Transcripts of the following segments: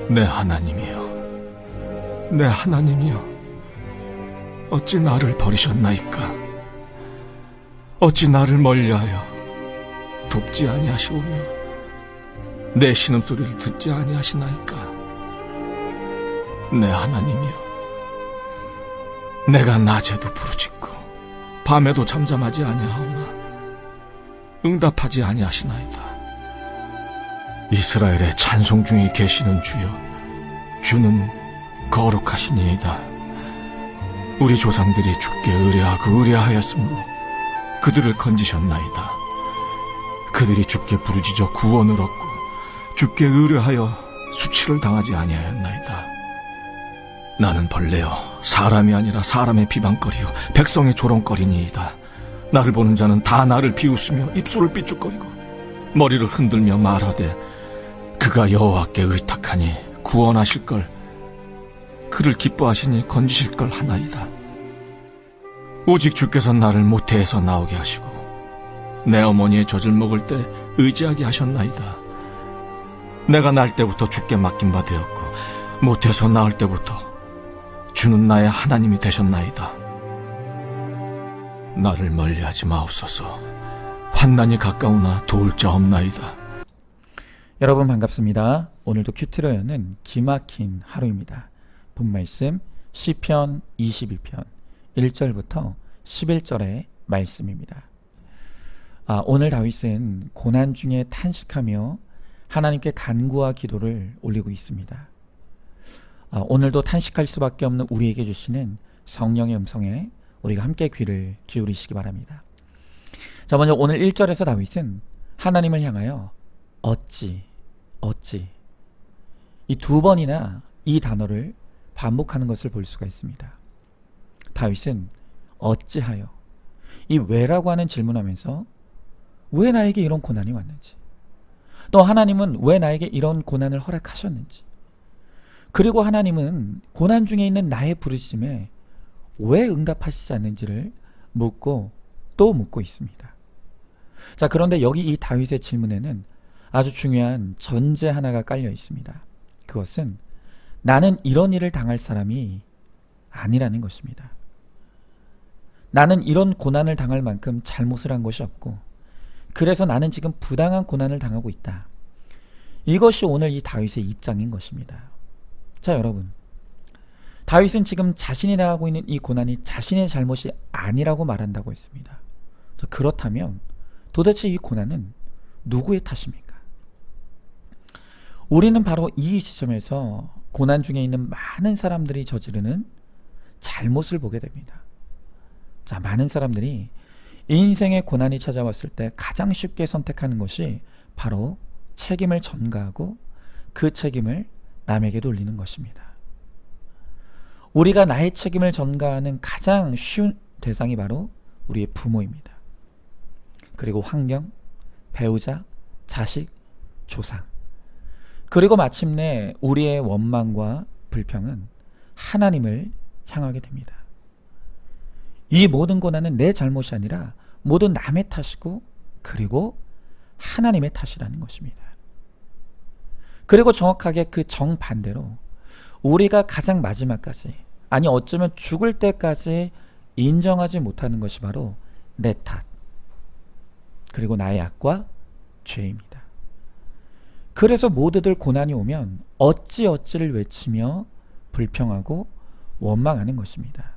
내 하나님이여, 내 하나님이여, 어찌 나를 버리셨나이까? 어찌 나를 멀리하여 돕지 아니하시오며 내 신음소리를 듣지 아니하시나이까? 내 하나님이여, 내가 낮에도 부르짖고 밤에도 잠잠하지 아니하오나 응답하지 아니하시나이다. 이스라엘의 찬송 중에 계시는 주여, 주는 거룩하시니이다. 우리 조상들이 주께 의뢰하였으므로 그들을 건지셨나이다. 그들이 주께 부르짖어 구원을 얻고 주께 의뢰하여 수치를 당하지 아니하였나이다. 나는 벌레여 사람이 아니라 사람의 비방거리요 백성의 조롱거리니이다. 나를 보는 자는 다 나를 비웃으며 입술을 삐죽거리고 머리를 흔들며 말하되 그가 여호와께 의탁하니 구원하실 걸, 그를 기뻐하시니 건지실 걸 하나이다. 오직 주께서 나를 모태에서 나오게 하시고 내 어머니의 젖을 먹을 때 의지하게 하셨나이다. 내가 날 때부터 주께 맡긴 바 되었고 모태에서 나을 때부터 주는 나의 하나님이 되셨나이다. 나를 멀리하지 마옵소서. 환난이 가까우나 도울 자 없나이다. 여러분 반갑습니다. 오늘도 큐티러여는 기막힌 하루입니다. 본 말씀 시편 22편 1절부터 11절의 말씀입니다. 오늘 다윗은 고난 중에 탄식하며 하나님께 간구와 기도를 올리고 있습니다. 오늘도 탄식할 수밖에 없는 우리에게 주시는 성령의 음성에 우리가 함께 귀를 기울이시기 바랍니다. 자, 먼저 오늘 1절에서 다윗은 하나님을 향하여 어찌 이 두 번이나 이 단어를 반복하는 것을 볼 수가 있습니다. 다윗은 어찌하여, 이 왜라고 하는 질문하면서 왜 나에게 이런 고난이 왔는지, 또 하나님은 왜 나에게 이런 고난을 허락하셨는지, 그리고 하나님은 고난 중에 있는 나의 부르심에 왜 응답하시지 않는지를 묻고 또 묻고 있습니다. 자, 그런데 여기 이 다윗의 질문에는 아주 중요한 전제 하나가 깔려 있습니다. 그것은 나는 이런 일을 당할 사람이 아니라는 것입니다. 나는 이런 고난을 당할 만큼 잘못을 한 것이 없고, 그래서 나는 지금 부당한 고난을 당하고 있다. 이것이 오늘 이 다윗의 입장인 것입니다. 자, 여러분, 다윗은 지금 자신이 당하고 있는 이 고난이 자신의 잘못이 아니라고 말한다고 했습니다. 그렇다면 도대체 이 고난은 누구의 탓입니까? 우리는 바로 이 지점에서 고난 중에 있는 많은 사람들이 저지르는 잘못을 보게 됩니다. 자, 많은 사람들이 인생의 고난이 찾아왔을 때 가장 쉽게 선택하는 것이 바로 책임을 전가하고 그 책임을 남에게 돌리는 것입니다. 우리가 나의 책임을 전가하는 가장 쉬운 대상이 바로 우리의 부모입니다. 그리고 환경, 배우자, 자식, 조상, 그리고 마침내 우리의 원망과 불평은 하나님을 향하게 됩니다. 이 모든 고난은 내 잘못이 아니라 모두 남의 탓이고, 그리고 하나님의 탓이라는 것입니다. 그리고 정확하게 그 정반대로 우리가 가장 마지막까지, 아니 어쩌면 죽을 때까지 인정하지 못하는 것이 바로 내 탓, 그리고 나의 악과 죄입니다. 그래서 모두들 고난이 오면 어찌를 외치며 불평하고 원망하는 것입니다.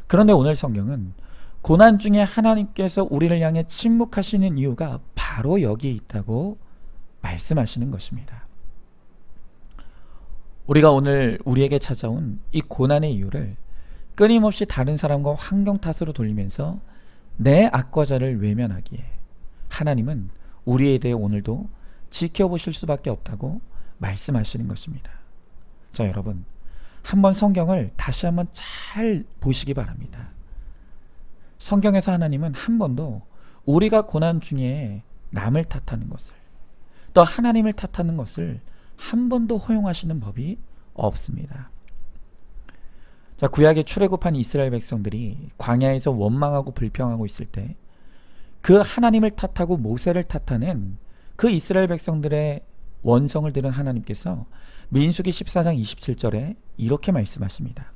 그런데 오늘 성경은 고난 중에 하나님께서 우리를 향해 침묵하시는 이유가 바로 여기에 있다고 말씀하시는 것입니다. 우리가 오늘 우리에게 찾아온 이 고난의 이유를 끊임없이 다른 사람과 환경 탓으로 돌리면서 내 악과 죄를 외면하기에 하나님은 우리에 대해 오늘도 지켜보실 수밖에 없다고 말씀하시는 것입니다. 자, 여러분, 한번 성경을 다시 한번 잘 보시기 바랍니다. 성경에서 하나님은 한 번도 우리가 고난 중에 남을 탓하는 것을, 또 하나님을 탓하는 것을 한 번도 허용하시는 법이 없습니다. 자, 구약에 출애굽한 이스라엘 백성들이 광야에서 원망하고 불평하고 있을 때 그 하나님을 탓하고 모세를 탓하는 그 이스라엘 백성들의 원성을 들은 하나님께서 민수기 14장 27절에 이렇게 말씀하십니다.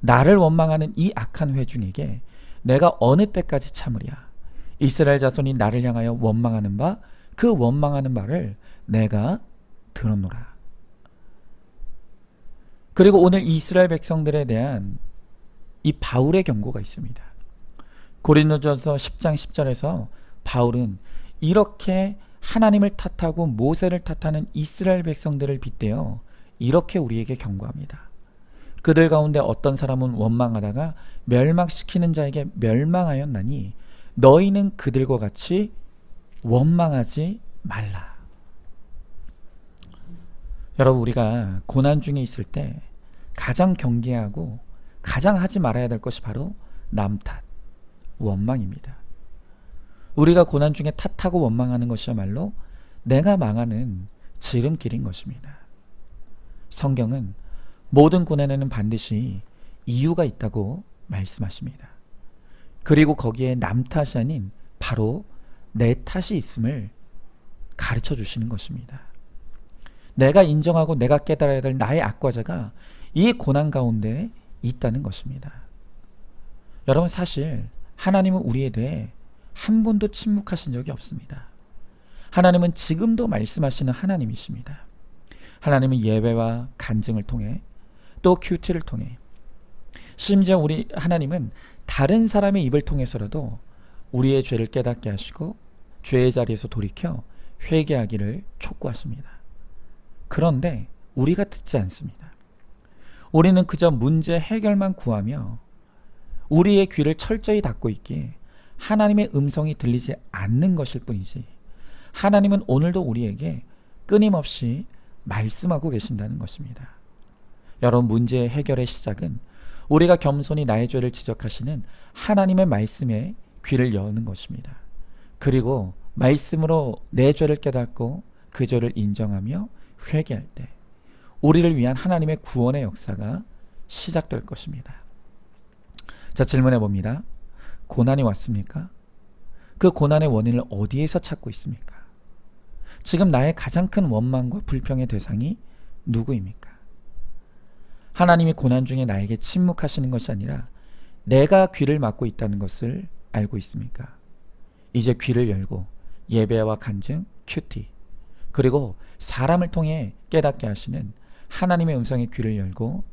나를 원망하는 이 악한 회중에게 내가 어느 때까지 참으랴. 이스라엘 자손이 나를 향하여 원망하는 바 그 원망하는 바를 내가 들었노라. 그리고 오늘 이스라엘 백성들에 대한 이 바울의 경고가 있습니다. 고린도전서 10장 10절에서 바울은 이렇게 하나님을 탓하고 모세를 탓하는 이스라엘 백성들을 빗대어 이렇게 우리에게 경고합니다. 그들 가운데 어떤 사람은 원망하다가 멸망시키는 자에게 멸망하였나니 너희는 그들과 같이 원망하지 말라. 여러분, 우리가 고난 중에 있을 때 가장 경계하고 가장 하지 말아야 될 것이 바로 남 탓, 원망입니다. 우리가 고난 중에 탓하고 원망하는 것이야말로 내가 망하는 지름길인 것입니다. 성경은 모든 고난에는 반드시 이유가 있다고 말씀하십니다. 그리고 거기에 남 탓이 아닌 바로 내 탓이 있음을 가르쳐 주시는 것입니다. 내가 인정하고 내가 깨달아야 될 나의 악과자가 이 고난 가운데 있다는 것입니다. 여러분, 사실 하나님은 우리에 대해 한 번도 침묵하신 적이 없습니다. 하나님은 지금도 말씀하시는 하나님이십니다. 하나님은 예배와 간증을 통해 또 큐티를 통해 심지어 우리 하나님은 다른 사람의 입을 통해서라도 우리의 죄를 깨닫게 하시고 죄의 자리에서 돌이켜 회개하기를 촉구하십니다. 그런데 우리가 듣지 않습니다. 우리는 그저 문제 해결만 구하며 우리의 귀를 철저히 닫고 있기에 하나님의 음성이 들리지 않는 것일 뿐이지 하나님은 오늘도 우리에게 끊임없이 말씀하고 계신다는 것입니다. 여러분, 문제의 해결의 시작은 우리가 겸손히 나의 죄를 지적하시는 하나님의 말씀에 귀를 여는 것입니다. 그리고 말씀으로 내 죄를 깨닫고 그 죄를 인정하며 회개할 때 우리를 위한 하나님의 구원의 역사가 시작될 것입니다. 자, 질문해 봅니다. 고난이 왔습니까? 그 고난의 원인을 어디에서 찾고 있습니까? 지금 나의 가장 큰 원망과 불평의 대상이 누구입니까? 하나님이 고난 중에 나에게 침묵하시는 것이 아니라 내가 귀를 막고 있다는 것을 알고 있습니까? 이제 귀를 열고 예배와 간증, 큐티, 그리고 사람을 통해 깨닫게 하시는 하나님의 음성의 귀를 열고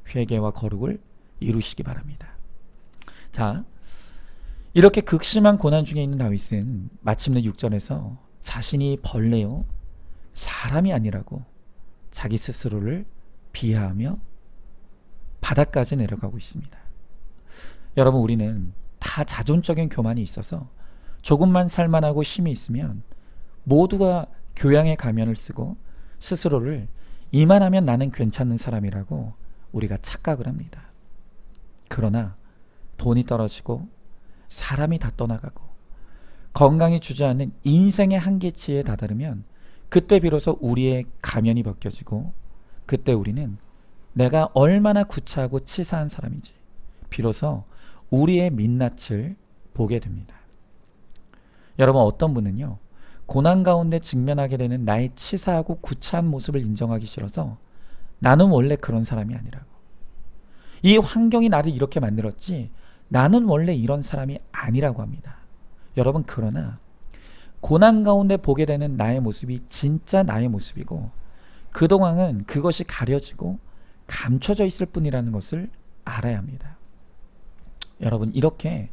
회개와 거룩을 이루시기 바랍니다. 자, 이렇게 극심한 고난 중에 있는 다윗은 마침내 6절에서 자신이 벌레요 사람이 아니라고 자기 스스로를 비하하며 바닥까지 내려가고 있습니다. 여러분, 우리는 다 자존적인 교만이 있어서 조금만 살만하고 힘이 있으면 모두가 교양의 가면을 쓰고 스스로를 이만하면 나는 괜찮은 사람이라고 우리가 착각을 합니다. 그러나 돈이 떨어지고 사람이 다 떠나가고 건강이 주저앉는 인생의 한계치에 다다르면 그때 비로소 우리의 가면이 벗겨지고 그때 우리는 내가 얼마나 구차하고 치사한 사람인지 비로소 우리의 민낯을 보게 됩니다. 여러분, 어떤 분은요, 고난 가운데 직면하게 되는 나의 치사하고 구차한 모습을 인정하기 싫어서 나는 원래 그런 사람이 아니라고, 이 환경이 나를 이렇게 만들었지 나는 원래 이런 사람이 아니라고 합니다. 여러분, 그러나 고난 가운데 보게 되는 나의 모습이 진짜 나의 모습이고 그동안은 그것이 가려지고 감춰져 있을 뿐이라는 것을 알아야 합니다. 여러분, 이렇게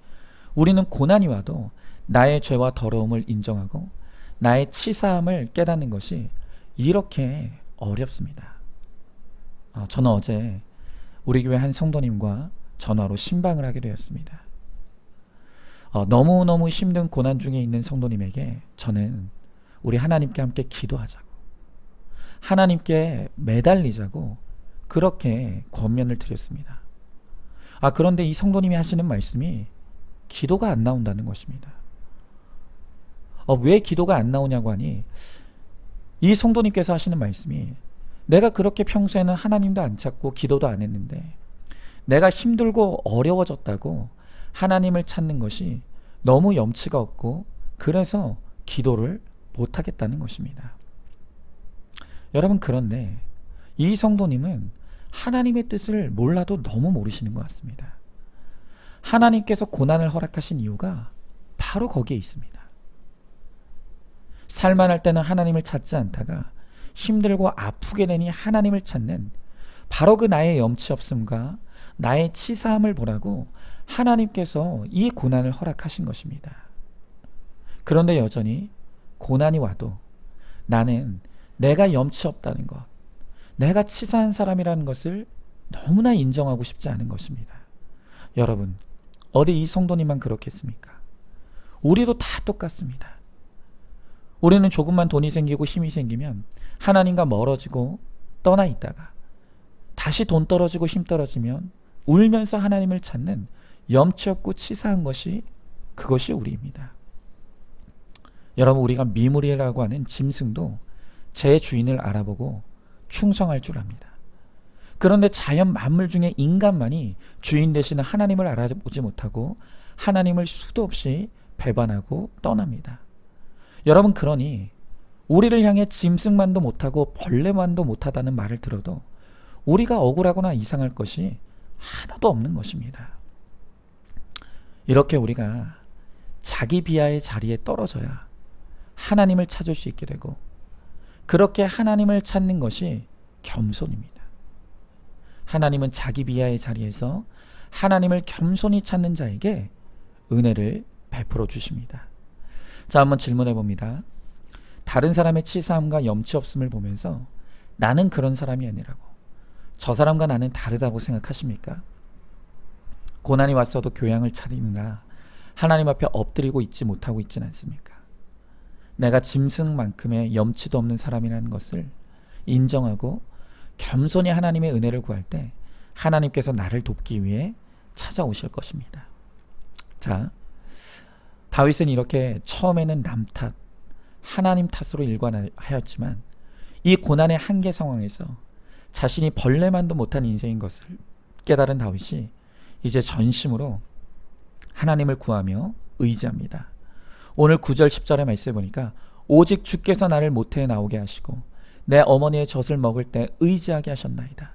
우리는 고난이 와도 나의 죄와 더러움을 인정하고 나의 치사함을 깨닫는 것이 이렇게 어렵습니다. 저는 어제 우리 교회 한 성도님과 전화로 신방을 하게 되었습니다. 너무너무 힘든 고난 중에 있는 성도님에게 저는 우리 하나님께 함께 기도하자고, 하나님께 매달리자고 그렇게 권면을 드렸습니다. 그런데 이 성도님이 하시는 말씀이 기도가 안 나온다는 것입니다. 왜 기도가 안 나오냐고 하니 이 성도님께서 하시는 말씀이 내가 그렇게 평소에는 하나님도 안 찾고 기도도 안 했는데 내가 힘들고 어려워졌다고 하나님을 찾는 것이 너무 염치가 없고 그래서 기도를 못 하겠다는 것입니다. 여러분, 그런데 이 성도님은 하나님의 뜻을 몰라도 너무 모르시는 것 같습니다. 하나님께서 고난을 허락하신 이유가 바로 거기에 있습니다. 살만할 때는 하나님을 찾지 않다가 힘들고 아프게 되니 하나님을 찾는 바로 그 나의 염치 없음과 나의 치사함을 보라고 하나님께서 이 고난을 허락하신 것입니다. 그런데 여전히 고난이 와도 나는 내가 염치 없다는 것, 내가 치사한 사람이라는 것을 너무나 인정하고 싶지 않은 것입니다. 여러분, 어디 이 성도님만 그렇겠습니까? 우리도 다 똑같습니다. 우리는 조금만 돈이 생기고 힘이 생기면 하나님과 멀어지고 떠나 있다가 다시 돈 떨어지고 힘 떨어지면 울면서 하나님을 찾는 염치 없고 치사한 것이 그것이 우리입니다. 여러분, 우리가 미물이라고 하는 짐승도 제 주인을 알아보고 충성할 줄 압니다. 그런데 자연 만물 중에 인간만이 주인 되시는 하나님을 알아보지 못하고 하나님을 수도 없이 배반하고 떠납니다. 여러분, 그러니 우리를 향해 짐승만도 못하고 벌레만도 못하다는 말을 들어도 우리가 억울하거나 이상할 것이 하나도 없는 것입니다. 이렇게 우리가 자기 비하의 자리에 떨어져야 하나님을 찾을 수 있게 되고, 그렇게 하나님을 찾는 것이 겸손입니다. 하나님은 자기 비하의 자리에서 하나님을 겸손히 찾는 자에게 은혜를 베풀어 주십니다. 자, 한번 질문해 봅니다. 다른 사람의 치사함과 염치 없음을 보면서 나는 그런 사람이 아니라고, 저 사람과 나는 다르다고 생각하십니까? 고난이 왔어도 교양을 차리느라 하나님 앞에 엎드리고 있지 못하고 있진 않습니까? 내가 짐승만큼의 염치도 없는 사람이라는 것을 인정하고 겸손히 하나님의 은혜를 구할 때 하나님께서 나를 돕기 위해 찾아오실 것입니다. 자, 다윗은 이렇게 처음에는 남 탓, 하나님 탓으로 일관하였지만 이 고난의 한계 상황에서 자신이 벌레만도 못한 인생인 것을 깨달은 다윗이 이제 전심으로 하나님을 구하며 의지합니다. 오늘 9절 10절의 말씀에 보니까 오직 주께서 나를 모태에 나오게 하시고 내 어머니의 젖을 먹을 때 의지하게 하셨나이다.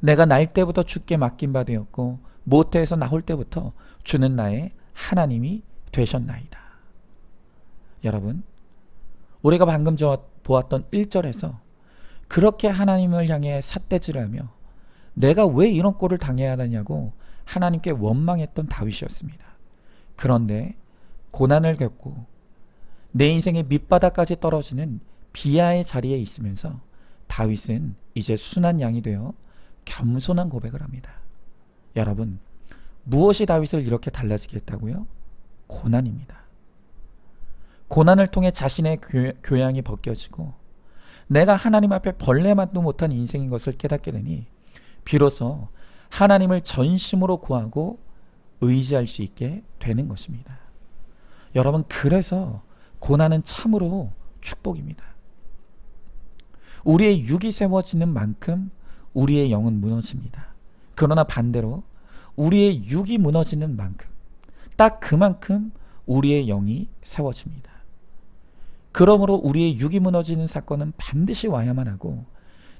내가 날 때부터 주께 맡긴 바 되었고 모태에서 나올 때부터 주는 나의 하나님이 되셨나이다. 여러분, 우리가 방금 보았던 1절에서 그렇게 하나님을 향해 삿대질을 하며 내가 왜 이런 꼴을 당해야 하느냐고 하나님께 원망했던 다윗이었습니다. 그런데 고난을 겪고 내 인생의 밑바닥까지 떨어지는 비하의 자리에 있으면서 다윗은 이제 순한 양이 되어 겸손한 고백을 합니다. 여러분, 무엇이 다윗을 이렇게 달라지게 했다고요? 고난입니다. 고난을 통해 자신의 교양이 벗겨지고 내가 하나님 앞에 벌레만도 못한 인생인 것을 깨닫게 되니 비로소 하나님을 전심으로 구하고 의지할 수 있게 되는 것입니다. 여러분, 그래서 고난은 참으로 축복입니다. 우리의 육이 세워지는 만큼 우리의 영은 무너집니다. 그러나 반대로 우리의 육이 무너지는 만큼, 딱 그만큼 우리의 영이 세워집니다. 그러므로 우리의 육이 무너지는 사건은 반드시 와야만 하고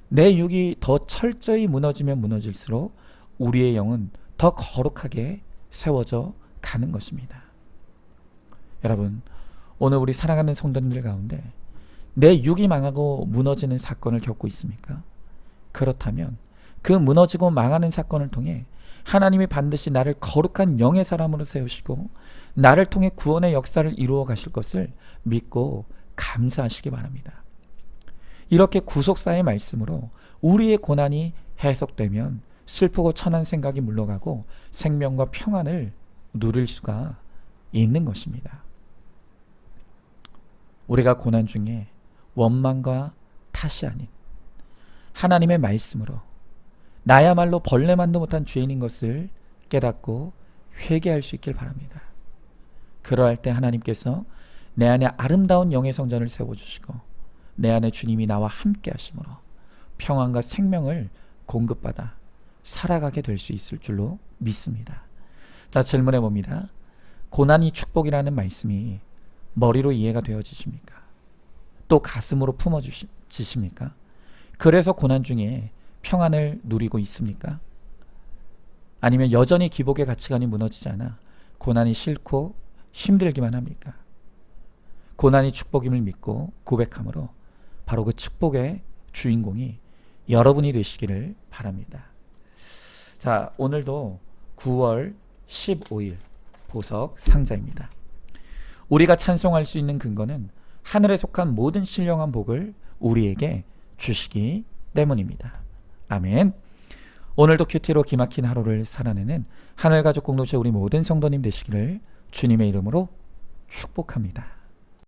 내 육이 더 철저히 무너지면 무너질수록 우리의 영은 더 거룩하게 세워져 가는 것입니다. 여러분, 오늘 우리 사랑하는 성도님들 가운데 내 육이 망하고 무너지는 사건을 겪고 있습니까? 그렇다면 그 무너지고 망하는 사건을 통해 하나님이 반드시 나를 거룩한 영의 사람으로 세우시고 나를 통해 구원의 역사를 이루어 가실 것을 믿고 감사하시기 바랍니다. 이렇게 구속사의 말씀으로 우리의 고난이 해석되면 슬프고 천한 생각이 물러가고 생명과 평안을 누릴 수가 있는 것입니다. 우리가 고난 중에 원망과 탓이 아닌 하나님의 말씀으로 나야말로 벌레만도 못한 죄인인 것을 깨닫고 회개할 수 있길 바랍니다. 그러할 때 하나님께서 내 안에 아름다운 영의 성전을 세워주시고 내 안에 주님이 나와 함께 하심으로 평안과 생명을 공급받아 살아가게 될 수 있을 줄로 믿습니다. 자, 질문해 봅니다. 고난이 축복이라는 말씀이 머리로 이해가 되어지십니까? 또 가슴으로 품어지십니까? 그래서 고난 중에 평안을 누리고 있습니까? 아니면 여전히 기복의 가치관이 무너지지 않아 고난이 싫고 힘들기만 합니까? 고난이 축복임을 믿고 고백함으로 바로 그 축복의 주인공이 여러분이 되시기를 바랍니다. 자, 오늘도 9월 15일 보석 상자입니다. 우리가 찬송할 수 있는 근거는 하늘에 속한 모든 신령한 복을 우리에게 주시기 때문입니다. 아멘. 오늘도 큐티로 기막힌 하루를 살아내는 하늘가족 공동체 우리 모든 성도님 되시기를 주님의 이름으로 축복합니다.